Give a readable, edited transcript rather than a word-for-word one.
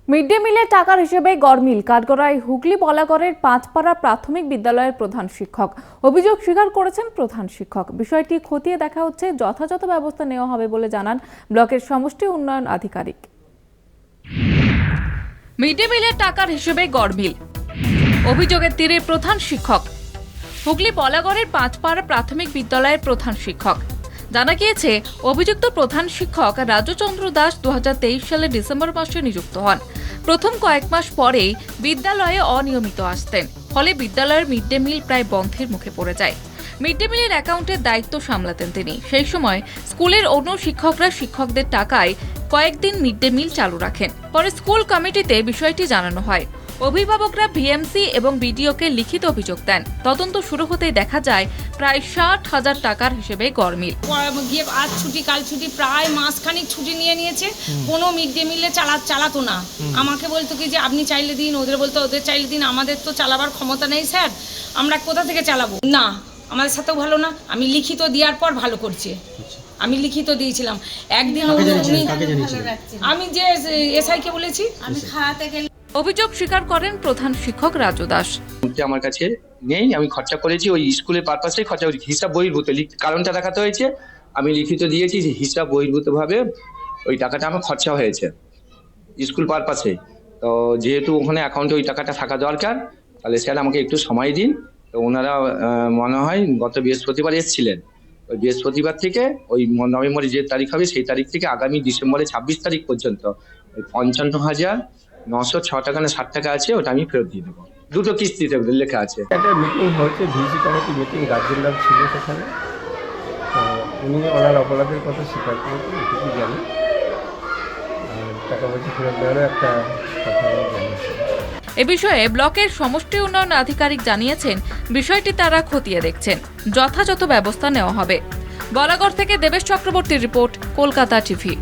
Mid day মিলের টাকার হিসেবে গড়মিল কাঠগড়ায় হুগলি বলাগড়ের পাঁচপাড়া প্রাথমিক বিদ্যালয়ের প্রধান শিক্ষক। অভিযোগ স্বীকার করেছেন প্রধান শিক্ষক। বিষয়টি খতিয়ে দেখা হচ্ছে, যথাযথ ব্যবস্থা নেওয়া হবে বলে জানান ব্লকের সমষ্টি উন্নয়ন আধিকারিক। মিড ডে মিলের টাকার হিসেবে গড়মিল, অভিযোগের তীরে প্রধান শিক্ষক। হুগলি বলাগড়ের পাঁচপাড়া প্রাথমিক বিদ্যালয়ের প্রধান শিক্ষক। জানা গিয়েছে, অভিযুক্ত প্রধান শিক্ষক রাজচন্দ্র দাস 2023 সালের ডিসেম্বর মাসে নিযুক্ত হন। প্রথম কয়েক মাস পরেই বিদ্যালয়ে অনিয়মিত আসতেন, ফলে বিদ্যালয়ের মিড ডে মিল প্রায় বন্ধের মুখে পড়ে যায়। মিড ডে মিলের অ্যাকাউন্টের দায়িত্ব সামলাতেন তিনি। সেই সময় স্কুলের অন্য শিক্ষকরা শিক্ষকদের টাকায় কয়েকদিন মিড ডে মিল চালু রাখেন। পরে স্কুল কমিটিতে বিষয়টি জানানো হয়। অভিভাবকরা ভিএমসি এবং বিডিওকে লিখিত অভিযোগ দেন। তদন্ত শুরু হতেই দেখা যায় প্রায় 60,000 টাকার হিসেবে গড়মিল। গিয়ে আজ ছুটি কাল ছুটি, প্রায় মাসখানিক ছুটি নিয়েছে। কোনো মিড ডে মিলে চালাতো না। আমাকে বলতো কি যে আপনি চাইলে দিন, ওদের বলতো ওদের চাইলে দিন। আমাদের তো চালাবার ক্ষমতা নেই স্যার, আমরা কোথা থেকে চালাবো? না, আমাদের সাথেও ভালো না। আমি লিখিত দেওয়ার পর ভালো করছে। আমি লিখিত দিয়েছিলাম একদিন। আমি যে এসআইকে বলেছি, আমি খাওয়াতে গেলে। অভিযোগ স্বীকার করেন প্রধান শিক্ষক রাজু দাস। আমার কাছে নেই, আমি খরচা করেছি ওই স্কুলের পারপাসে খরচা করেছি, হিসাব বহির্ভূত কারণটা দেখাতে হয়েছে। আমি লিখিত দিয়েছি যে হিসাব বহির্ভূত ভাবে ওই টাকাটা আমার খরচা হয়েছে স্কুল পারপাসে। তো যেহেতু ওখানে অ্যাকাউন্টে ওই টাকাটা থাকা দরকার, তাহলে স্যার আমাকে একটু সময় দিন। তো ওনারা মনে হয় গত বৃহস্পতিবার এসেছিলেন। ওই বৃহস্পতিবার থেকে ওই নভেম্বরের যে তারিখ হবে সেই তারিখ থেকে আগামী ডিসেম্বরের 26 তারিখ পর্যন্ত ওই 55,906 টাকা না 60 টাকা আছে, ওটা আমি ফেরত দিয়ে দেবো। দুটো কিস্তিতে লেখা আছে। একটা মিটিং হয়েছে, ভিসি কমিটি মিটিং, গার্জেনরা ছিল সেখানে। উনি ওনার অপরাধের কথা স্বীকার করেছেন, এটুকু জানি। টাকা পয়সা ফেরত দেওয়ারও একটা কথা আমি জানিয়েছি। এ বিষয়ে ব্লকের সমষ্টি উন্নয়ন আধিকারিক জানিয়েছেন, বিষয়টি তারা খতিয়ে দেখছেন, যথাযথ ব্যবস্থা নেওয়া হবে। বলাগড় থেকে দেবেশ চক্রবর্তীর রিপোর্ট, কলকাতা টিভি।